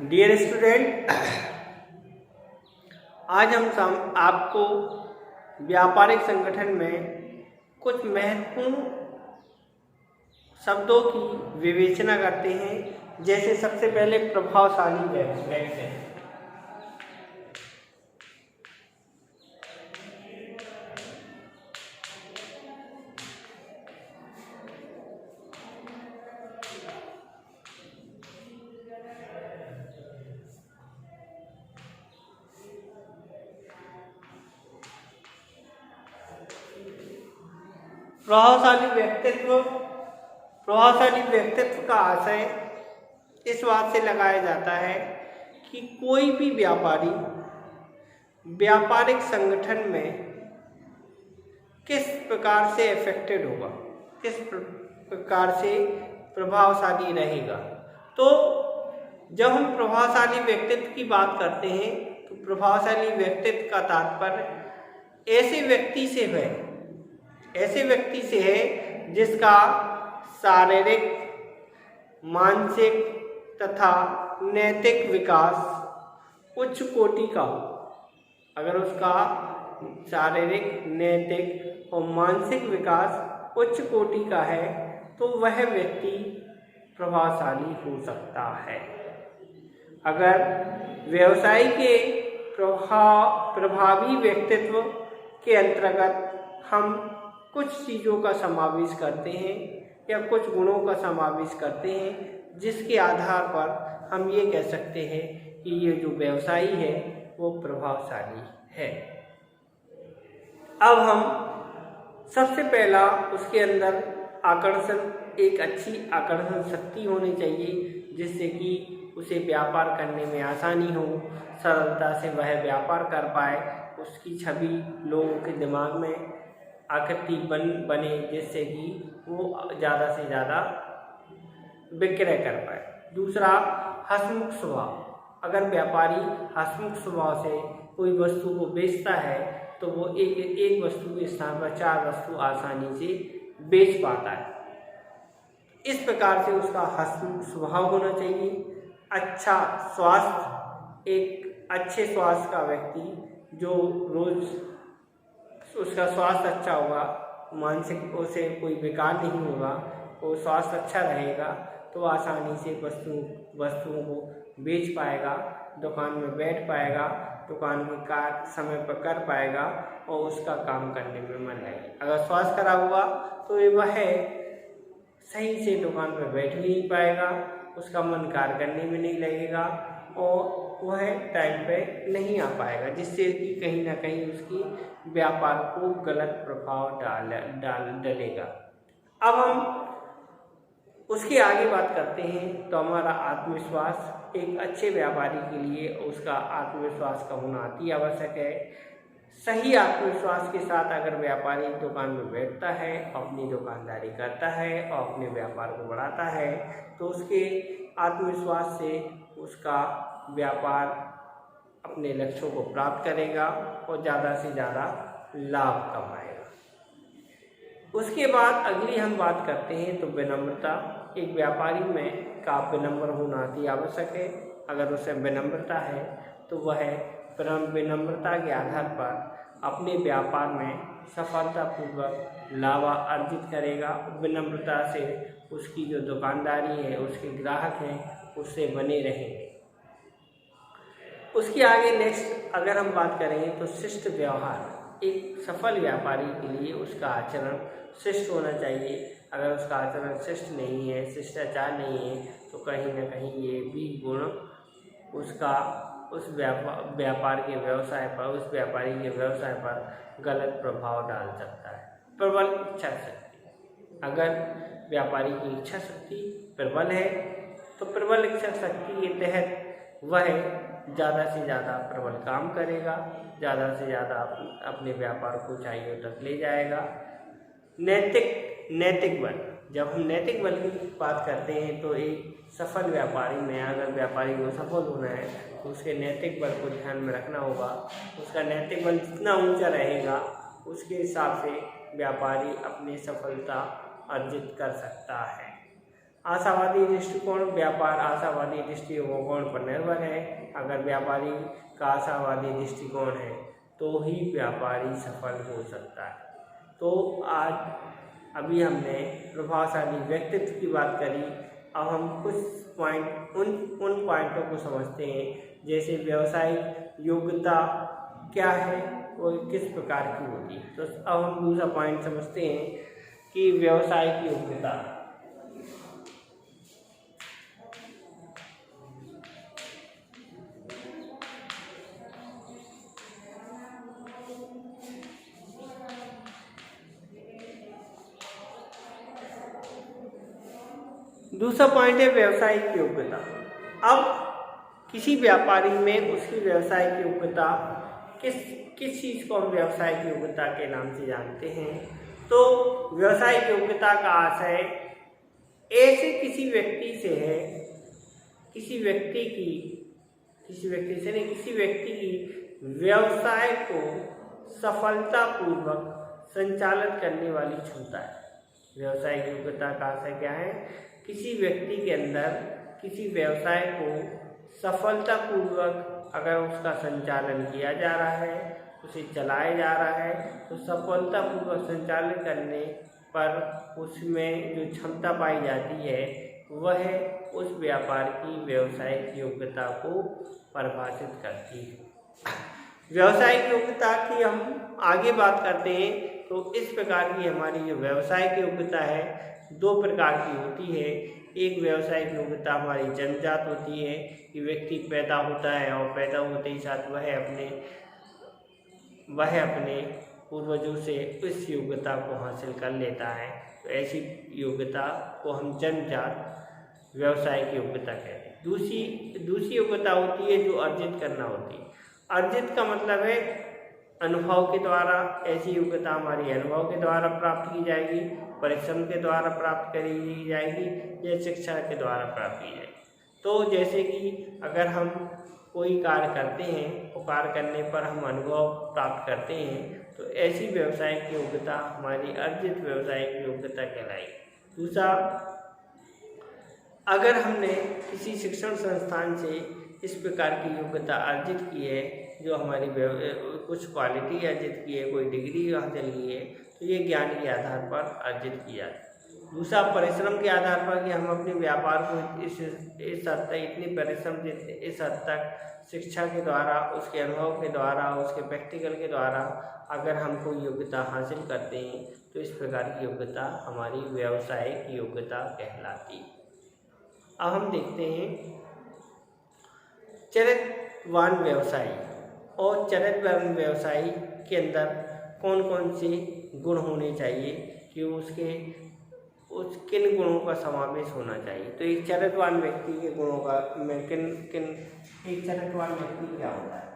Dear student, आज हम आपको व्यापारिक संगठन में कुछ महत्वपूर्ण शब्दों की विवेचना करते हैं। जैसे सबसे पहले प्रभावशाली व्यक्ति। प्रभावशाली व्यक्तित्व का आशय इस बात से लगाया जाता है कि कोई भी व्यापारी व्यापारिक संगठन में किस प्रकार से इफेक्टेड होगा, किस प्रकार से प्रभावशाली रहेगा। तो जब हम प्रभावशाली व्यक्तित्व की बात करते हैं तो प्रभावशाली व्यक्तित्व का तात्पर्य ऐसे व्यक्ति से है जिसका शारीरिक, मानसिक तथा नैतिक विकास उच्च कोटि का हो। अगर उसका शारीरिक, नैतिक और मानसिक विकास उच्च कोटि का है तो वह व्यक्ति प्रभावशाली हो सकता है। अगर व्यवसाय के प्रभावी व्यक्तित्व के अंतर्गत हम कुछ चीज़ों का समावेश करते हैं या कुछ गुणों का समावेश करते हैं, जिसके आधार पर हम ये कह सकते हैं कि ये जो व्यवसायी है वो प्रभावशाली है। अब हम सबसे पहला उसके अंदर एक अच्छी आकर्षण शक्ति होनी चाहिए, जिससे कि उसे व्यापार करने में आसानी हो, सरलता से वह व्यापार कर पाए, उसकी छवि लोगों के दिमाग में आकृति बने, जिससे कि वो ज़्यादा से ज़्यादा विक्रय कर पाए। दूसरा, हंसमुख स्वभाव। अगर व्यापारी हंसमुख स्वभाव से कोई वस्तु को बेचता है तो वो एक वस्तु के स्थान पर 4 वस्तु आसानी से बेच पाता है। इस प्रकार से उसका हंसमुख स्वभाव होना चाहिए। अच्छा स्वास्थ्य, एक अच्छे स्वास्थ्य का व्यक्ति जो रोज उसका स्वास्थ्य अच्छा होगा, मानसिक उसे कोई विकार नहीं होगा, वो स्वास्थ्य अच्छा रहेगा तो आसानी से वस्तुओं को बेच पाएगा, दुकान में बैठ पाएगा, दुकान की कार्य समय पर कर पाएगा और उसका काम करने में मन लगेगा। अगर स्वास्थ्य खराब हुआ तो वह सही से दुकान पर बैठ भी नहीं पाएगा, उसका मन कार्य करने में नहीं लगेगा और वह टाइम पे नहीं आ पाएगा, जिससे कि कहीं ना कहीं उसकी व्यापार को गलत प्रभाव डालेगा। अब हम उसके आगे बात करते हैं तो हमारा आत्मविश्वास, एक अच्छे व्यापारी के लिए उसका आत्मविश्वास का होना अति आवश्यक है। सही आत्मविश्वास के साथ अगर व्यापारी दुकान में बैठता है, अपनी दुकानदारी करता है और अपने व्यापार को बढ़ाता है तो उसके आत्मविश्वास से उसका व्यापार अपने लक्ष्यों को प्राप्त करेगा और ज़्यादा से ज़्यादा लाभ कमाएगा। उसके बाद अगली हम बात करते हैं तो विनम्रता। एक व्यापारी में का विनम्र होना अति आवश्यक है। अगर उसे विनम्रता है तो वह विनम्रता के आधार पर अपने व्यापार में सफलतापूर्वक लाभ अर्जित करेगा। विनम्रता से उसकी जो दुकानदारी है, उसके ग्राहक हैं, उससे बने रहेंगे। उसके आगे नेक्स्ट अगर हम बात करें तो शिष्ट व्यवहार। एक सफल व्यापारी के लिए उसका आचरण शिष्ट होना चाहिए। अगर उसका आचरण शिष्ट नहीं है, शिष्टाचार नहीं है तो कहीं ना कहीं ये भी गुण उसका उस व्यापार के व्यवसाय पर, उस व्यापारी के व्यवसाय पर गलत प्रभाव डाल सकता है। प्रबल इच्छा शक्ति। अगर व्यापारी की इच्छा शक्ति प्रबल है तो प्रबल इच्छा शक्ति के तहत वह ज़्यादा से ज़्यादा प्रबल काम करेगा, ज़्यादा से ज़्यादा अपने व्यापार को ऊंचाइयों तक ले जाएगा। नैतिक बल। जब हम नैतिक बल की बात करते हैं तो एक सफल व्यापारी में, अगर व्यापारी को सफल होना है तो उसके नैतिक बल को ध्यान में रखना होगा। उसका नैतिक बल जितना ऊंचा रहेगा उसके हिसाब से व्यापारी अपनी सफलता अर्जित कर सकता है। आशावादी दृष्टिकोण व्यापार आशावादी दृष्टिकोण पर निर्भर है। अगर व्यापारी का आशावादी दृष्टिकोण है तो ही व्यापारी सफल हो सकता है। तो आज अभी हमने प्रभावशाली व्यक्तित्व की बात करी। अब हम कुछ पॉइंट उन पॉइंटों को समझते हैं, जैसे व्यावसायिक योग्यता क्या है और किस प्रकार की होती है। तो अब हम दूसरा पॉइंट समझते हैं कि व्यावसायिक योग्यता। दूसरा पॉइंट है व्यावसायिक योग्यता। अब किसी व्यापारी में उसकी व्यावसायिक योग्यता किस चीज़ को हम व्यावसायिक योग्यता के नाम से जानते हैं। तो व्यावसायिक योग्यता का आशय ऐसे किसी व्यक्ति से है, किसी व्यक्ति की व्यवसाय को सफलतापूर्वक संचालित करने वाली क्षमता है। व्यावसायिक योग्यता का आशय क्या है? किसी व्यक्ति के अंदर किसी व्यवसाय को सफलतापूर्वक अगर उसका संचालन किया जा रहा है, उसे चलाया जा रहा है, तो सफलतापूर्वक संचालन करने पर उसमें जो क्षमता पाई जाती है वह उस व्यापार की व्यावसायिक योग्यता को परिभाषित करती है। व्यावसायिक योग्यता की हम आगे बात करते हैं तो इस प्रकार की हमारी जो व्यावसायिक योग्यता है दो प्रकार की होती है। एक व्यावसायिक योग्यता हमारी जन्मजात होती है कि व्यक्ति पैदा होता है और पैदा होते ही साथ वह अपने पूर्वजों से उस योग्यता को हासिल कर लेता है। तो ऐसी योग्यता को हम जन्मजात व्यावसायिक योग्यता कहते हैं। दूसरी योग्यता होती है जो अर्जित करना होती है। अर्जित का मतलब है अनुभव के द्वारा। ऐसी योग्यता हमारी अनुभव के द्वारा प्राप्त की जाएगी, परिश्रम के द्वारा प्राप्त करी जाएगी या शिक्षा के द्वारा प्राप्त की जाएगी। तो जैसे कि अगर हम कोई कार्य करते हैं और कार्य करने पर हम अनुभव प्राप्त करते हैं तो ऐसी व्यावसायिक योग्यता हमारी अर्जित व्यावसायिक योग्यता कहलाएगी। दूसरा, अगर हमने किसी शिक्षण संस्थान से इस प्रकार की योग्यता अर्जित की है, जो हमारी कुछ क्वालिटी अर्जित की है, कोई डिग्री हासिल की है, तो ये ज्ञान के आधार पर अर्जित किया है। दूसरा, परिश्रम के आधार पर कि हम अपने व्यापार को इस हद तक इतनी परिश्रम देते, इस हद तक शिक्षा के द्वारा, उसके अनुभव के द्वारा, उसके प्रैक्टिकल के द्वारा अगर हम कोई योग्यता हासिल करते हैं तो इस प्रकार की योग्यता हमारी व्यावसायिक योग्यता कहलाती है। अब हम देखते हैं चरित्रवान व्यवसायी। और चरित्रवान व्यवसायी के अंदर कौन कौन से गुण होने चाहिए कि किन गुणों का समावेश होना चाहिए। तो एक चरित्रवान व्यक्ति के गुणों का एक चरित्रवान व्यक्ति क्या होता है?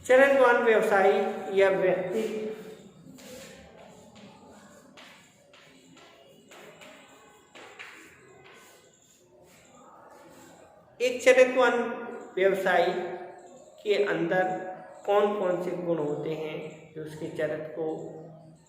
चरित्रवान व्यवसायी या व्यक्ति एक चरित्रवान व्यवसायी के अंदर कौन कौन से गुण होते हैं जो उसके चरित्र को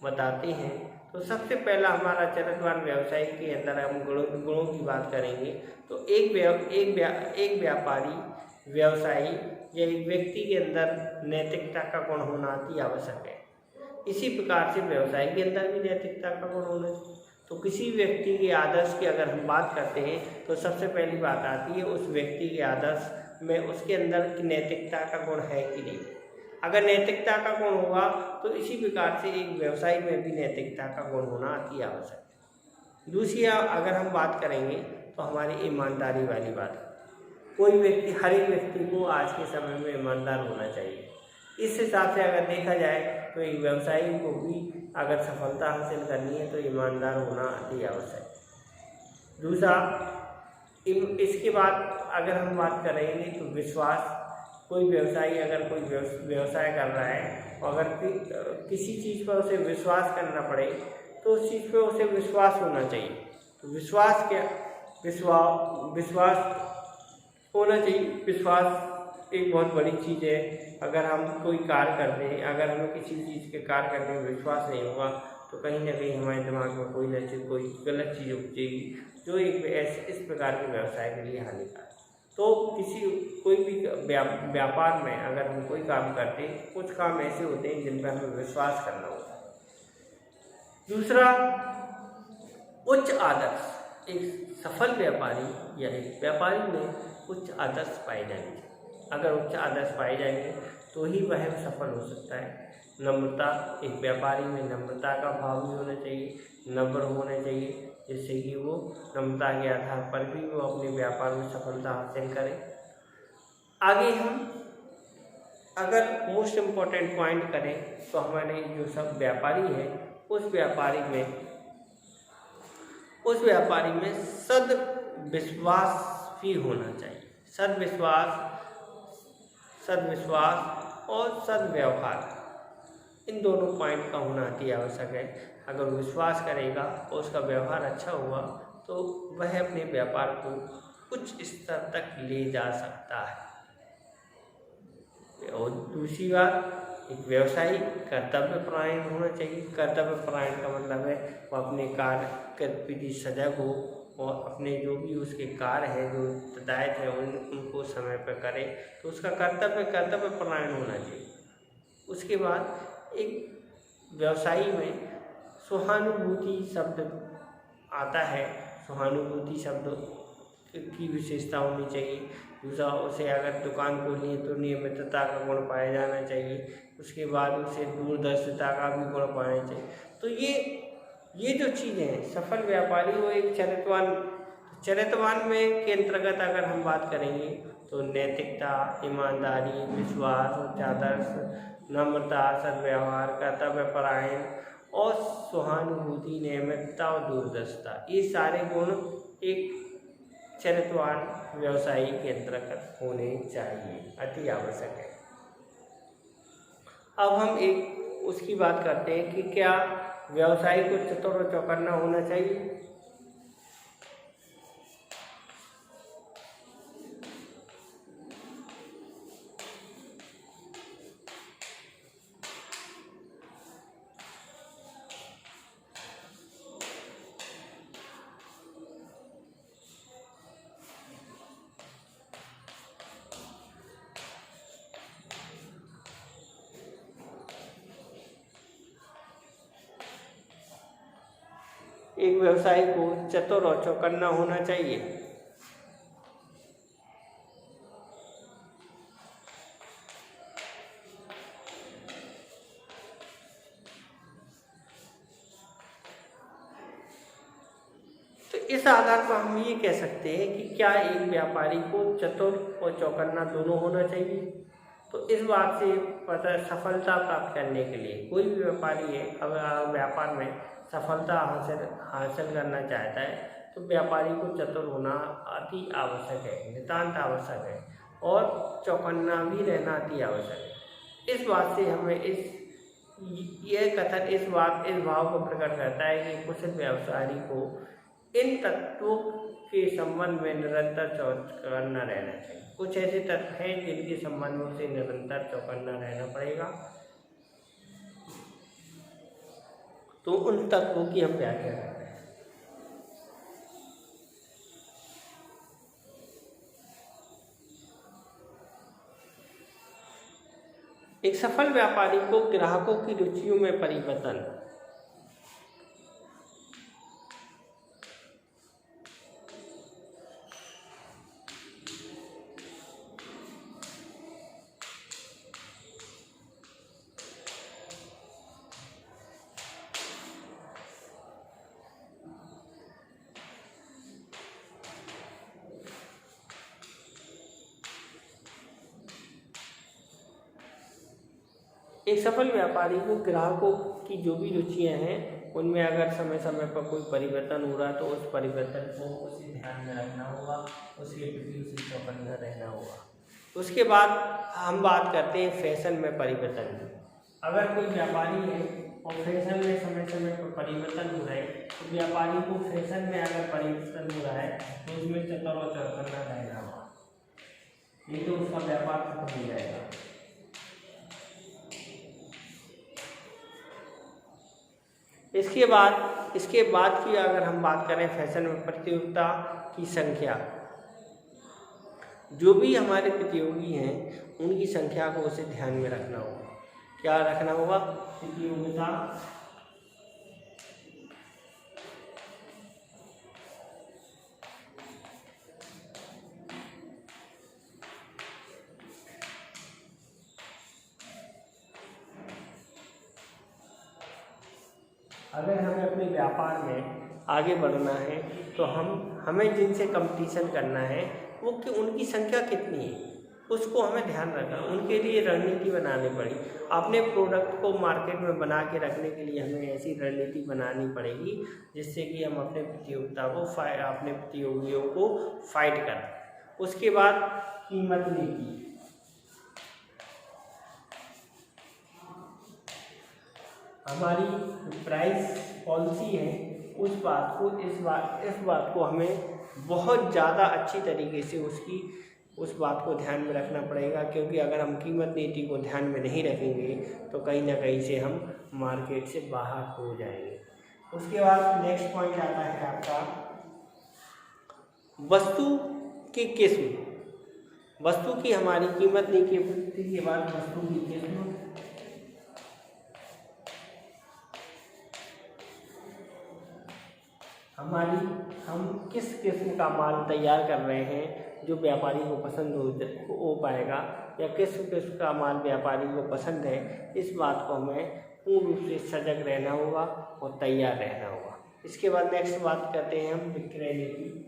बताते हैं। तो सबसे पहला हमारा चरित्रवान व्यवसायी के अंदर हम गुणों की बात करेंगे तो एक व्यापारी व्यवसायी या एक व्यक्ति के अंदर नैतिकता का गुण होना अति आवश्यक है। इसी प्रकार से व्यवसाय के अंदर भी नैतिकता का गुण होना चाहिए। तो किसी व्यक्ति के आदर्श की अगर हम बात करते हैं तो सबसे पहली बात आती है उस व्यक्ति के आदर्श में उसके अंदर की नैतिकता का गुण है कि नहीं। अगर नैतिकता का गुण होगा तो इसी प्रकार से एक व्यवसाय में भी नैतिकता का गुण होना अति आवश्यक है। दूसरी, अगर हम बात करेंगे तो हमारी ईमानदारी वाली बात। कोई व्यक्ति, हर एक व्यक्ति को आज के समय में ईमानदार होना चाहिए। इस हिसाब से अगर देखा जाए तो एक व्यवसायी को भी अगर सफलता हासिल करनी है तो ईमानदार होना अति आवश्यक है। दूसरा, इसके बाद अगर हम बात करेंगे तो विश्वास। कोई व्यवसायी अगर कोई व्यवसाय कर रहा है और अगर किसी चीज़ पर उसे विश्वास करना पड़े तो उस चीज़ पर उसे विश्वास होना चाहिए। तो विश्वास विश्वास होना चाहिए। विश्वास एक बहुत बड़ी चीज़ है। अगर हम कोई कार्य करते हैं, अगर हमें किसी चीज़ के कार्य करने में विश्वास नहीं होगा तो कहीं ना कहीं हमारे दिमाग में कोई न कोई गलत चीज़ उपजेगी जो इस प्रकार के व्यवसाय के लिए हानिकारक। तो कोई भी व्यापार में अगर हम कोई काम करते हैं, कुछ काम ऐसे होते हैं जिन पर हमें विश्वास करना होता है। दूसरा, उच्च आदर्श। एक सफल व्यापारी या एक व्यापारी में उच्च आदर्श पाए जाएंगे। अगर उच्च आदर्श पाए जाएंगे तो ही वह सफल हो सकता है। नम्रता, एक व्यापारी में नम्रता का भाव भी होना चाहिए, नम्र होना चाहिए, जिससे कि वो नम्रता के आधार पर भी वो अपने व्यापार में सफलता हासिल करे। आगे हम अगर मोस्ट इम्पोर्टेंट पॉइंट करें तो हमारे जो सब व्यापारी हैं उस व्यापारी में सद्विश्वास भी होना चाहिए। सद्विश्वास और सद्व्यवहार, इन दोनों पॉइंट का होना अति आवश्यक है। अगर विश्वास करेगा और उसका व्यवहार अच्छा हुआ तो वह अपने व्यापार को उच्च स्तर तक ले जा सकता है। और दूसरी बात, एक व्यवसायी कर्तव्यपरायण होना चाहिए। कर्तव्यपरायण का मतलब है वो अपने कार्य के प्रति सजग हो और अपने जो भी उसके कार्य है, जो दायित्व है, उनको समय पर करे, तो उसका कर्तव्यपरायण होना चाहिए। उसके बाद एक व्यवसायी में सहानुभूति शब्द आता है। सहानुभूति शब्द की विशेषता होनी चाहिए। दूसरा, उसे अगर दुकान खोलनी है तो नियमितता का गुण पाया जाना चाहिए। उसके बाद उसे दूरदर्शिता का भी गुण पाना चाहिए। तो ये जो चीज़ें हैं, सफल व्यापारी वो एक चरित्रवान में के अंतर्गत अगर हम बात करेंगे तो नैतिकता, ईमानदारी, विश्वास, उच्च आदर्श, नम्रता, सद्व्यवहार, कर्तव्यपरायण और सहानुभूति, नियमितता और दूरदर्शिता, ये सारे गुण एक चरित्रवान व्यवसायी के अंतर्गत होने चाहिए, अति आवश्यक है। अब हम एक उसकी बात करते हैं कि क्या व्यवसायी को चतुर और चौकन्ना होना चाहिए। एक व्यवसायी को चतुर और चौकन्ना होना चाहिए। तो इस आधार पर हम ये कह सकते हैं कि क्या एक व्यापारी को चतुर और चौकन्ना दोनों होना चाहिए। तो इस बात से पता, सफलता प्राप्त करने के लिए कोई भी व्यापारी है अगर व्यापार में सफलता हासिल करना चाहता है तो व्यापारी को चतुर होना अति आवश्यक है, नितांत आवश्यक है, और चौकन्ना भी रहना अति आवश्यक है। इस बात से हमें यह कथन इस भाव को प्रकट करता है कि कुशल व्यापारी को इन तत्वों के संबंध में निरंतर चौकन्ना रहना चाहिए। कुछ ऐसे तत्व हैं जिनके संबंध में उसे निरंतर चौकन्ना रहना पड़ेगा। तो उन तत्वों की हम व्याख्या करते हैं। एक सफल व्यापारी को ग्राहकों की रुचियों में परिवर्तन, एक सफल व्यापारी को ग्राहकों की जो भी रुचियां हैं उनमें अगर समय समय पर कोई परिवर्तन हो रहा तो उस परिवर्तन को उसे ध्यान में रखना होगा, उसके प्रति उसे चौकन्ना रहना होगा। उसके बाद हम बात करते हैं फैशन में परिवर्तन की। अगर कोई व्यापारी है और फैशन में समय समय पर परिवर्तन हो रहा है, तो व्यापारी को फैशन में अगर परिवर्तन हो रहा है तो उसमें चतुर करना रहेगा, नहीं तो उसका व्यापार खत्म हो जाएगा। इसके बाद की अगर हम बात करें फैशन में प्रतियोगिता की संख्या, जो भी हमारे प्रतियोगी हैं उनकी संख्या को उसे ध्यान में रखना होगा। क्या रखना होगा? प्रतियोगिता अगर हमें अपने व्यापार में आगे बढ़ना है तो हमें जिनसे कंपटीशन करना है वो उनकी संख्या कितनी है उसको हमें ध्यान रखना, उनके लिए रणनीति बनानी पड़ी। अपने प्रोडक्ट को मार्केट में बना के रखने के लिए हमें ऐसी रणनीति बनानी पड़ेगी जिससे कि हम अपने प्रतियोगियों को फाइट करें। उसके बाद कीमत नीति, हमारी प्राइस पॉलिसी है इस बात को हमें बहुत ज़्यादा अच्छी तरीके से उस बात को ध्यान में रखना पड़ेगा, क्योंकि अगर हम कीमत नीति को ध्यान में नहीं रखेंगे तो कहीं ना कहीं से हम मार्केट से बाहर हो जाएंगे। उसके बाद नेक्स्ट पॉइंट आता है आपका वस्तु की किस्म। वस्तु की हमारी कीमत नीति के बाद वस्तु की किस्म, हम किस किस्म का माल तैयार कर रहे हैं जो व्यापारी को पसंद हो पाएगा, या किस किस्म का माल व्यापारी को पसंद है, इस बात को हमें पूर्ण रूप से सजग रहना होगा और तैयार रहना होगा। इसके बाद नेक्स्ट बात करते हैं हम विक्रय नीति।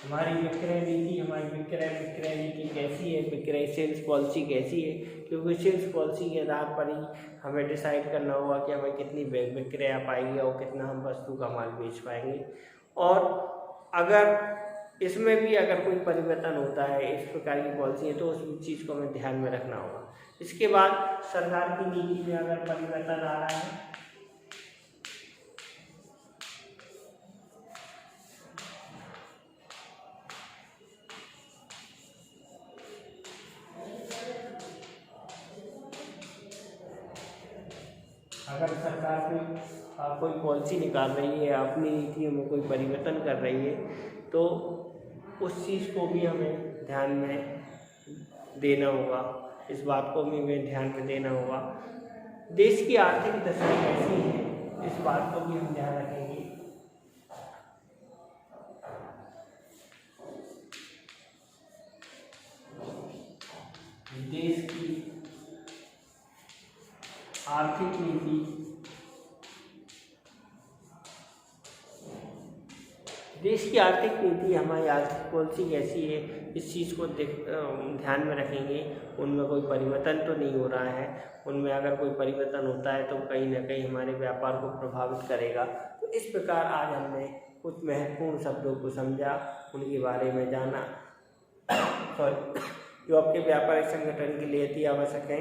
हमारी विक्रय नीति कैसी है, विक्रय सेल्स पॉलिसी कैसी है, क्योंकि सेल्स पॉलिसी के आधार पर ही हमें डिसाइड करना होगा कि हमें कितनी विक्रय आ पाएगी और कितना हम वस्तु का माल बेच पाएंगे। और अगर इसमें भी अगर कोई परिवर्तन होता है, इस प्रकार की पॉलिसी है, तो उस चीज़ को हमें ध्यान में रखना होगा। इसके बाद सरकार की नीति में अगर परिवर्तन आ रहा है, अगर सरकार कोई पॉलिसी निकाल रही है, अपनी नीतियों में कोई परिवर्तन कर रही है, तो उस चीज़ को भी हमें ध्यान में देना होगा, इस बात को भी हमें ध्यान में देना होगा। देश की आर्थिक दशा कैसी है, इस बात को भी हम ध्यान रखेंगे। देश की आर्थिक नीति, हमारी आर्थिक पॉलिसी कैसी है, इस चीज़ को ध्यान में रखेंगे। उनमें कोई परिवर्तन तो नहीं हो रहा है, उनमें अगर कोई परिवर्तन होता है तो कहीं ना कहीं हमारे व्यापार को प्रभावित करेगा। तो इस प्रकार आज हमने कुछ महत्वपूर्ण शब्दों को समझा, उनके बारे में जाना जो आपके व्यापारिक संगठन के लिए अति आवश्यक है।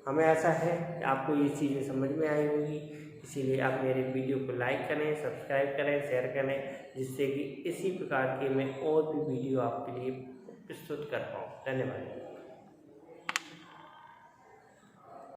हमें आशा है कि आपको ये चीज़ें समझ में आई होगी, इसीलिए आप मेरे वीडियो को लाइक करें, सब्सक्राइब करें, शेयर करें, जिससे कि इसी प्रकार के मैं और भी वीडियो आपके लिए प्रस्तुत कर पाऊँ। धन्यवाद।